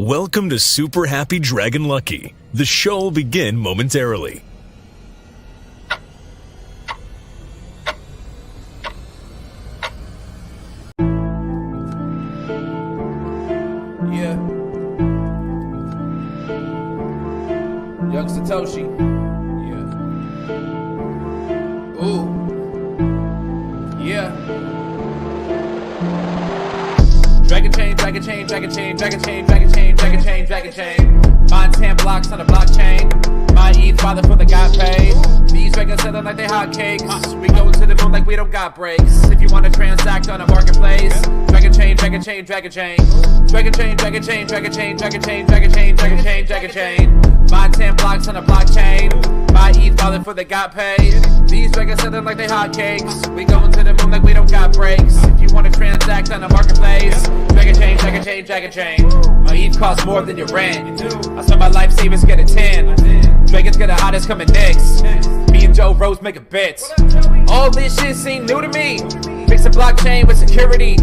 Welcome to Super Happy Dragon Lucky. The show will begin momentarily. Yeah. Young Satoshi. Yeah. Ooh. Yeah. Dragonchain, Dragonchain, Dragonchain, Dragonchain, Dragonchain, Dragonchain, Dragonchain. Mine 10 blocks on the blockchain. My ETH father for the got paid. These dragons selling like they hotcakes. We go to the moon like we don't got breaks. If you want to transact on a marketplace, Dragonchain, Dragonchain, Dragonchain. Dragonchain, Dragonchain, Dragonchain, Dragonchain, Dragonchain, Dragonchain, Dragonchain. Mine 10 blocks on the blockchain. My ETH father for the got paid. These dragons selling like they hotcakes. We going to the moon like we don't got breaks. If you want to transact on a marketplace, Dragonchain, Dragonchain, Dragonchain. My ETH costs more than your rent. I saw my life savings get a 10. Dragons get the hottest coming next. Me and Joe Rose making bets. All this shit seem new to me. Mixing blockchain with security.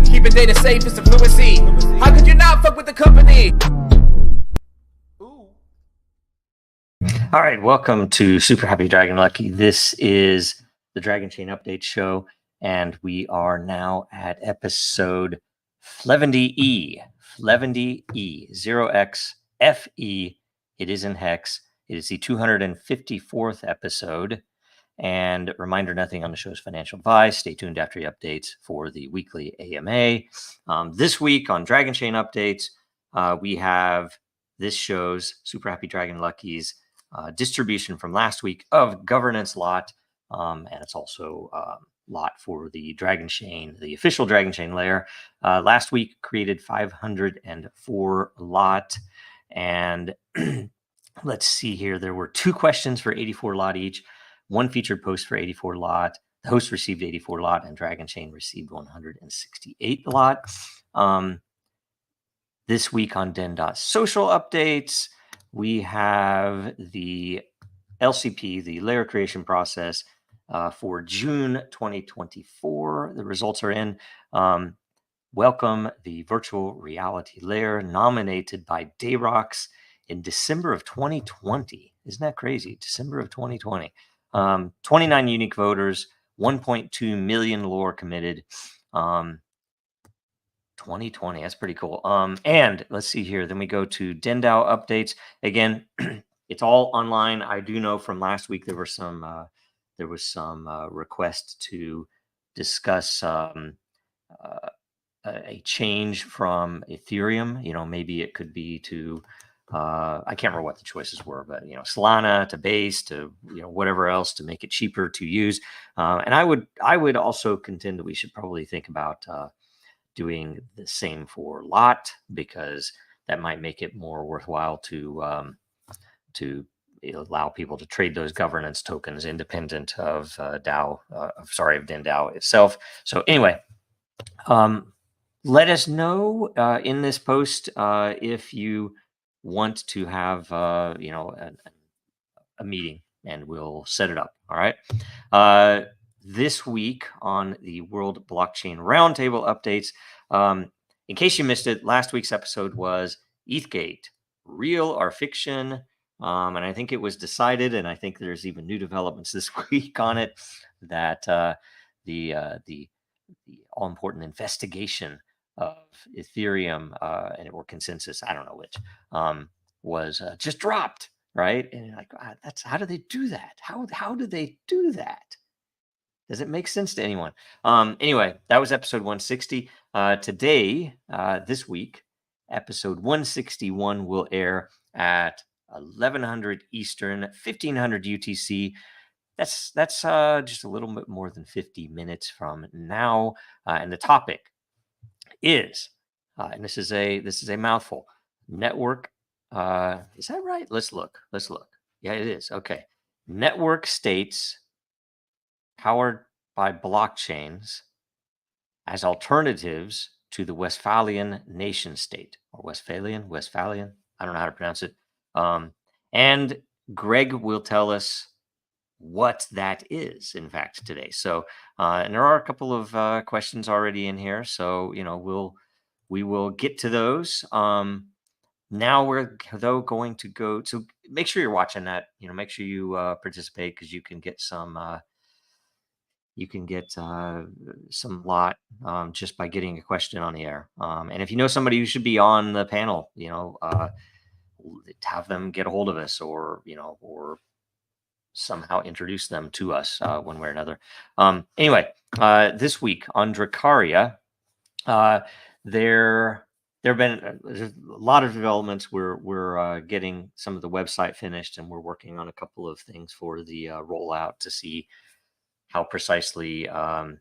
Keeping data safe is the fluency. How could you not fuck with the company? All right, welcome to Super Happy Dragon Lucky. This is the Dragonchain Update Show, and we are now at episode 70E. 70E, 0xfe. It is in hex. It is the 254th episode. And reminder, nothing on the show is financial advice. Stay tuned after the updates for the weekly AMA. This week on Dragonchain Updates, we have this show's Super Happy Dragon Lucky's distribution from last week of governance lot. And it's also lot for the Dragonchain, the official Dragonchain layer. Last week created 504 lot. And let's see here. There were 2 questions for 84 lot each. 1 featured post for 84 lot. The host received 84 lot, and Dragonchain received 168 lot. This week on Den.Social updates, we have the LCP, the layer creation process for June 2024. The results are in. Welcome the virtual reality layer nominated by Dayrox in December of 2020. Isn't that crazy? December of 2020. 29 unique voters, 1.2 million lore committed. 2020, that's pretty cool. And let's see here. Then we go to DenDAO updates. Again, it's all online. I do know from last week there was some request to discuss a change from Ethereum. You know, maybe it could be to I can't remember what the choices were, but Solana to Base to whatever else to make it cheaper to use. And I would also contend that we should probably think about doing the same for lot, because that might make it more worthwhile to allow people to trade those governance tokens independent of DAO, of DenDAO itself. So anyway, let us know in this post if you want to have a meeting, and we'll set it up. All right. This week on the World Blockchain Roundtable updates, in case you missed it, last week's episode was ETHgate, real or fiction, and I think it was decided, and I think there's even new developments this week on it, that the all-important investigation of Ethereum or consensus, I don't know which, was just dropped, right? And you're like, that's how do they do that? How do they do that? Does it make sense to anyone? Anyway, that was episode 160. Today, this week, episode 161 will air at 1100 Eastern, 1500 UTC. That's just a little bit more than 50 minutes from now. And the topic is, and this is a mouthful, network. Is that right? Let's look. Yeah, it is. Okay. Network states powered by blockchains as alternatives to the Westphalian nation state, or Westphalian. I don't know how to pronounce it. And Greg will tell us what that is, in fact, today. So, and there are a couple of questions already in here. So, we will get to those. Now we're though going to go. So make sure you're watching that. Make sure you participate, because you can get some. You can get some lot just by getting a question on the air. And if you know somebody who should be on the panel, have them get a hold of us, or somehow introduce them to us one way or another. Anyway, this week on Dracaria, there have been there's a lot of developments. We're getting some of the website finished, and we're working on a couple of things for the rollout to see how precisely how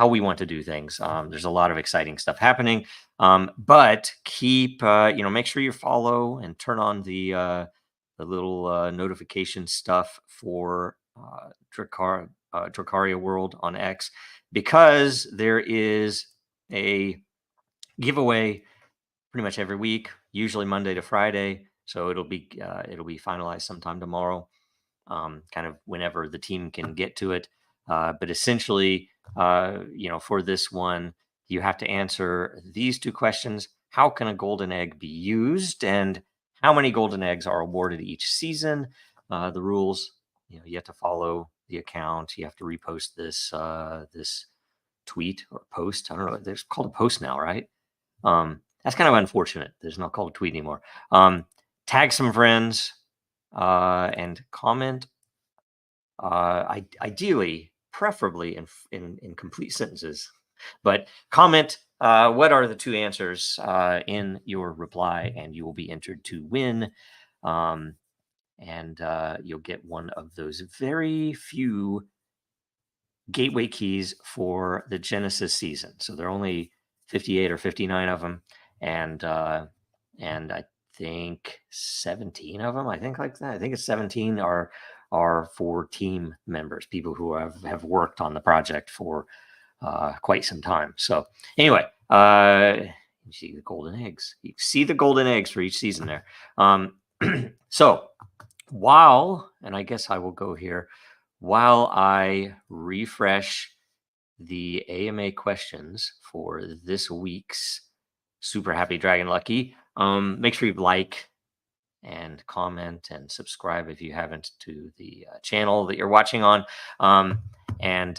we want to do things. There's a lot of exciting stuff happening, but keep make sure you follow and turn on the little notification stuff for Dracaria World on X, because there is a giveaway pretty much every week, usually Monday to Friday. So it'll be finalized sometime tomorrow, kind of whenever the team can get to it. But essentially, for this one, you have to answer these two questions: how can a golden egg be used, and how many golden eggs are awarded each season? The rules: you have to follow the account. You have to repost this tweet or post. I don't know. It's called a post now, right? That's kind of unfortunate. It's not called a tweet anymore. Tag some friends and comment. Ideally, preferably in complete sentences, but comment what are the two answers in your reply, and you will be entered to win. And you'll get one of those very few gateway keys for the Genesis season. So there are only 58 or 59 of them, and I think 17 of them. I think like that. I think it's 17 are for team members, people who have worked on the project for quite some time. So anyway, you see the golden eggs. You see the golden eggs for each season there. So and I guess I will go here, while I refresh the AMA questions for this week's Super Happy Dragon Lucky, make sure you like and comment and subscribe if you haven't to the channel that you're watching on. And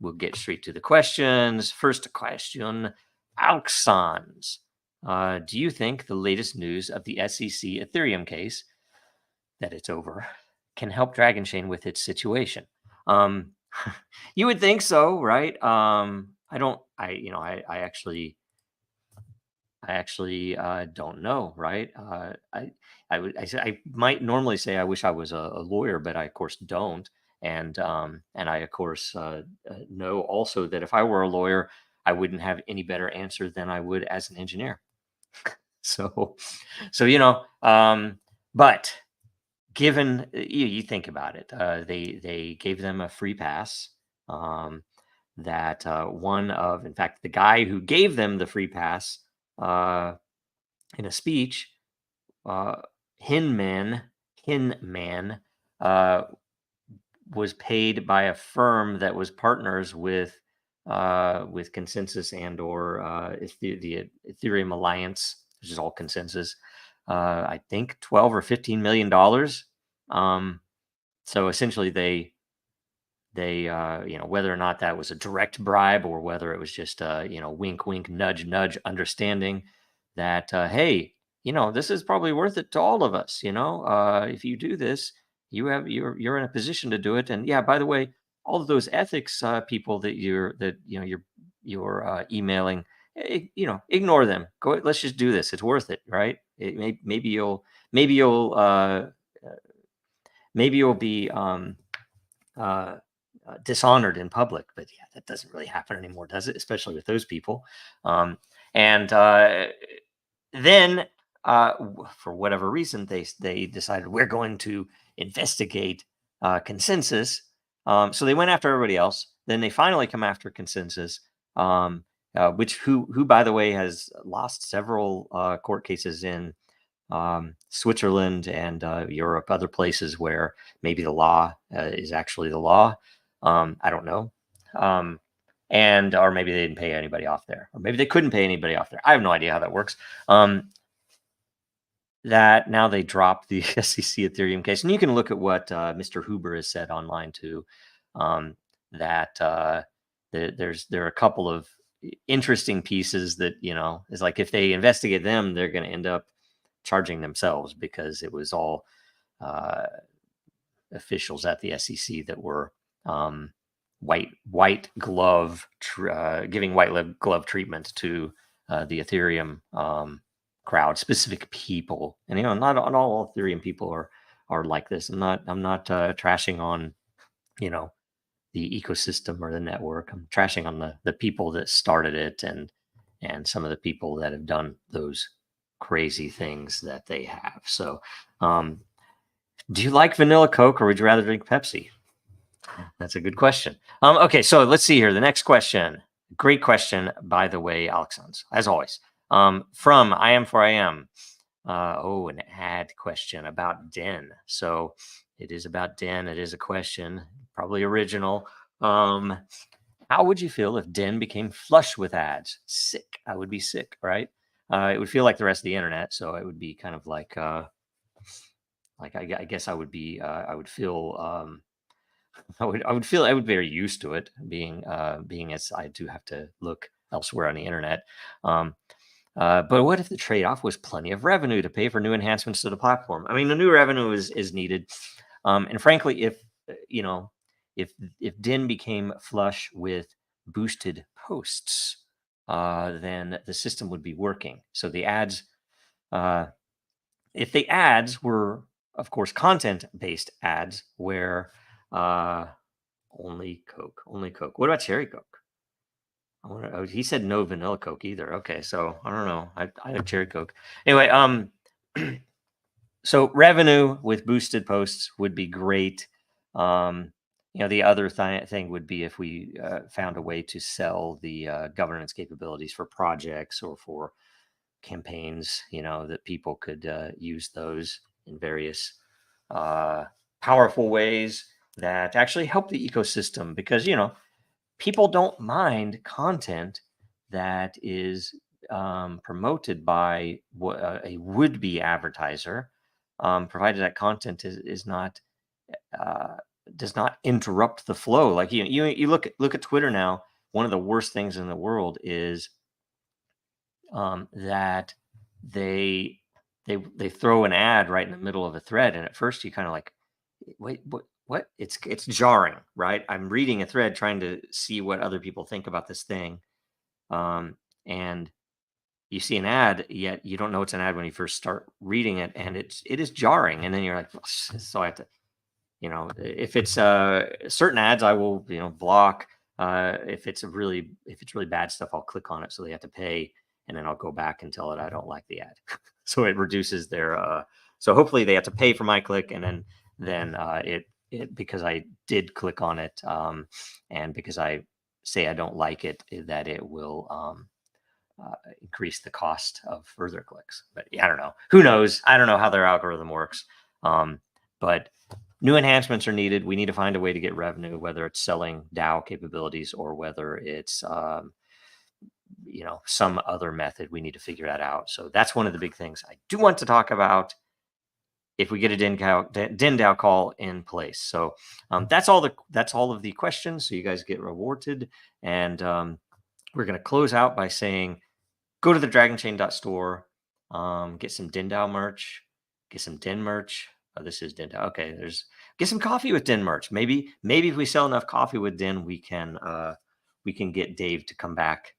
we'll get straight to the questions. First question, Alexans. Do you think the latest news of the SEC Ethereum case, that it's over, can help Dragonchain with its situation? You would think so, right? I actually don't know, right? I might normally say I wish I was a lawyer, but I of course don't, and I of course know also that if I were a lawyer, I wouldn't have any better answer than I would as an engineer. So but given you think about it, they gave them a free pass. That in fact, the guy who gave them the free pass in a speech, Hinman, was paid by a firm that was partners with Consensus and/or the Ethereum Alliance, which is all Consensus. I think $12 or $15 million. So essentially, they whether or not that was a direct bribe, or whether it was just wink, wink, nudge, nudge, understanding that hey, this is probably worth it to all of us. If you do this, you're in a position to do it. And yeah, by the way, all of those ethics people that you're emailing, ignore them. Go. Let's just do this. It's worth it, right? Maybe you'll be dishonored in public, but yeah, that doesn't really happen anymore, does it? Especially with those people. And then for whatever reason, they decided we're going to investigate Consensus. So they went after everybody else. Then they finally come after Consensus, who by the way has lost several court cases in Switzerland and Europe, other places where maybe the law is actually the law. I don't know. Or maybe they didn't pay anybody off there, or maybe they couldn't pay anybody off there. I have no idea how that works. that now they dropped the SEC Ethereum case, and you can look at what Mr. Huber has said online too. That there are a couple of interesting pieces that is like if they investigate them, they're going to end up charging themselves because it was all officials at the SEC that were white glove giving white glove treatment to the Ethereum crowd, specific people, and not all Ethereum people are like this. I'm not trashing on the ecosystem or the network. I'm trashing on the people that started it and some of the people that have done those crazy things that they have. So, do you like vanilla Coke or would you rather drink Pepsi? That's a good question. Okay, so let's see here. The next question. Great question, by the way, Alexandre, as always. From I am for I am. An ad question about Den. So it is about Den. It is a question, probably original. How would you feel if Den became flush with ads? Sick. I would be sick, right? It would feel like the rest of the internet. So it would be kind of like I guess I would be. I would feel. I would feel I would be very used to it being as I do have to look elsewhere on the internet. But what if the trade-off was plenty of revenue to pay for new enhancements to the platform? I mean, the new revenue is needed, and frankly, if DIN became flush with boosted posts, then the system would be working. So the ads, if the ads were, of course, content-based ads where only Coke. What about cherry Coke? He said no vanilla Coke either. Okay, so I don't know. I have cherry Coke. Anyway, so revenue with boosted posts would be great. The other thing would be if we found a way to sell the governance capabilities for projects or for campaigns. That people could use those in various powerful ways that actually help the ecosystem, because people don't mind content that is promoted by a would-be advertiser, provided that content is not does not interrupt the flow. Like you look at Twitter now. One of the worst things in the world is that they throw an ad right in the middle of a thread, and at first you kind of like, wait, what? It's jarring, right? I'm reading a thread trying to see what other people think about this thing, and you see an ad, yet you don't know it's an ad when you first start reading it, and it is jarring, and then you're like, so I have to, if it's certain ads, I will block. If it's really bad stuff, I'll click on it, so they have to pay, and then I'll go back and tell it I don't like the ad. So it reduces their. So hopefully they have to pay for my click, and then it because I did click on it, and because I say I don't like it, that it will increase the cost of further clicks. But yeah, I don't know. Who knows? I don't know how their algorithm works. But new enhancements are needed. We need to find a way to get revenue, whether it's selling DAO capabilities or whether it's some other method. We need to figure that out. So that's one of the big things I do want to talk about if we get a DIN DAO call in place. So that's all of the questions. So you guys get rewarded, and we're going to close out by saying, go to the Dragonchain.store, get some DIN DAO merch, get some DIN merch. Oh, this is DIN DAO. Okay, get some coffee with DIN merch. Maybe if we sell enough coffee with DIN, we can get Dave to come back.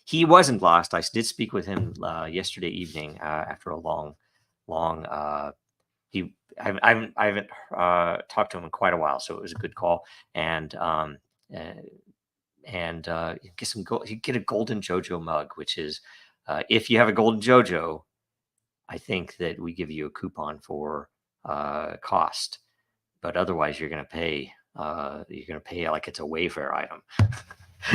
He wasn't lost. I did speak with him yesterday evening after a long. I haven't talked to him in quite a while, so it was a good call. And get some get a golden JoJo mug, which is if you have a golden JoJo, I think that we give you a coupon for cost, but otherwise you're going to pay like it's a Wayfair item.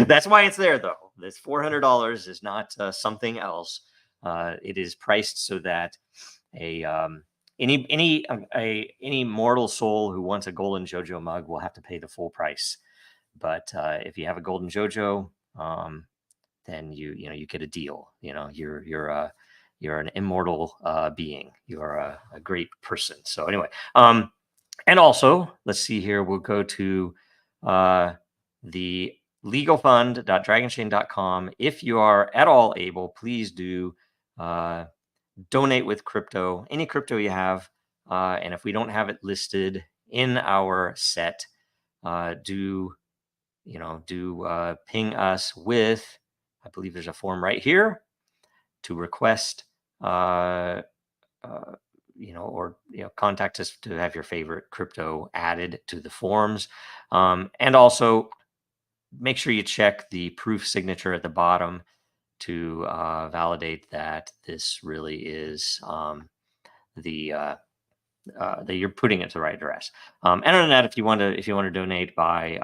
That's why it's there, though. This $400 is not something else. It is priced so that any mortal soul who wants a golden JoJo mug will have to pay the full price. But if you have a golden JoJo, then you get a deal. you're an immortal being. You are a great person. So anyway, and also let's see here. We'll go to the legalfund.dragonchain.com. If you are at all able, please do donate with crypto, any crypto you have. And if we don't have it listed in our set, do ping us with, I believe there's a form right here to request, contact us to have your favorite crypto added to the forms. And also make sure you check the proof signature at the bottom to validate that this really is that you're putting it to the right address. And other than that, if you want to donate by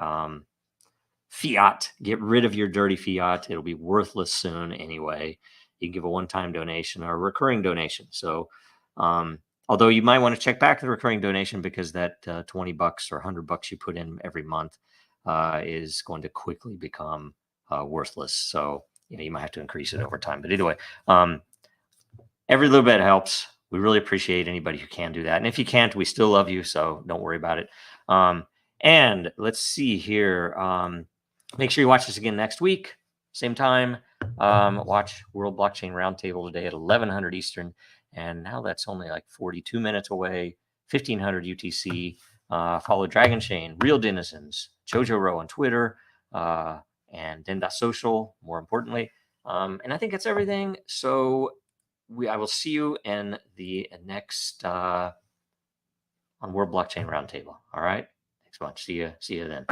fiat, get rid of your dirty fiat. It'll be worthless soon anyway. You can give a one-time donation or a recurring donation. So although you might want to check back the recurring donation, because that $20 or $100 you put in every month is going to quickly become worthless. So you might have to increase it over time. But either way, every little bit helps. We really appreciate anybody who can do that. And if you can't, we still love you, so don't worry about it. And let's see here. Make sure you watch this again next week, same time. Watch World Blockchain Roundtable today at 1100 Eastern. And now that's only like 42 minutes away, 1500 UTC. Follow Dragonchain, Real Denizens, Jojo Row on Twitter, and Den.Social, more importantly. And I think that's everything. So I will see you in the next on World Blockchain Roundtable. All right. Thanks a bunch. See you then.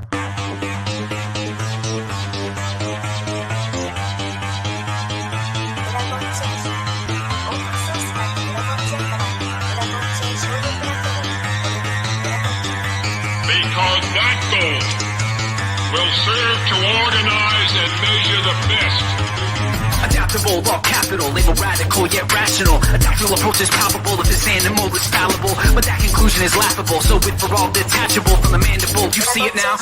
Because that goal will serve to organize and measure the best. Adaptable, all capital, label radical yet rational. A tactical approach is palpable if this animal is fallible, but that conclusion is laughable. So with for all detachable from the mandible, you see it now.